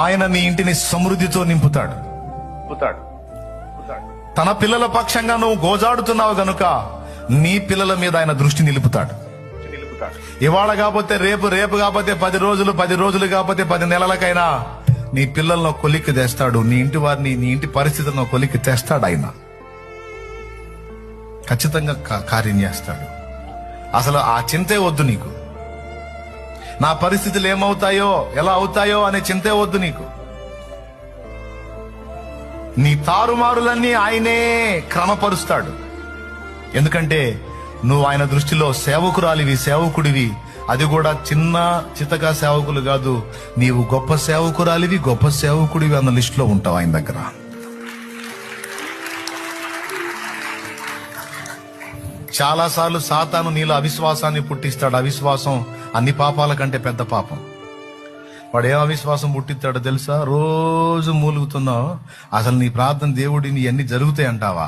ఆయన నీ ఇంటిని సమృద్ధితో నింపుతాడు. తన పిల్లల పక్షంగా నువ్వు గోజాడుతున్నావు గనుక నీ పిల్లల మీద ఆయన దృష్టి నిలుపుతాడు. ఇవాళ కాకపోతే రేపు, రేపు కాకపోతే 10 రోజులు, 10 రోజులు కాకపోతే 10 నెలలకైనా నీ పిల్లలను కొలిక్కి తెస్తాడు. నీ ఇంటి వారిని, నీ ఇంటి పరిస్థితులను కొలిక్కి తెస్తాడు. ఆయన ఖచ్చితంగా కార్యం చేస్తాడు. అసలు ఆ చింతే వద్దు నీకు. నా పరిస్థితులు ఏమవుతాయో, ఎలా అవుతాయో అనే చింతే వద్దు నీకు. నీ తారుమారులన్నీ ఆయనే క్రమపరుస్తాడు. ఎందుకంటే నువ్వు ఆయన దృష్టిలో సేవకురాలివి, సేవకుడివి. అది కూడా చిన్న చితక సేవకులు కాదు, నీవు గొప్ప సేవకురాలివి, గొప్ప సేవకుడివి అన్న లిస్టులో ఉంటావు ఆయన దగ్గర. చాలాసార్లు సాతాను నీలో అవిశ్వాసాన్ని పుట్టిస్తాడు. అవిశ్వాసం అన్ని పాపాల కంటే పెద్ద పాపం. వాడు ఏం అవిశ్వాసం పుట్టిస్తాడో తెలుసా? రోజు మూలుగుతున్నావు, అసలు నీ ప్రార్థన దేవుడిని ఇవన్నీ జరుగుతాయి అంటావా?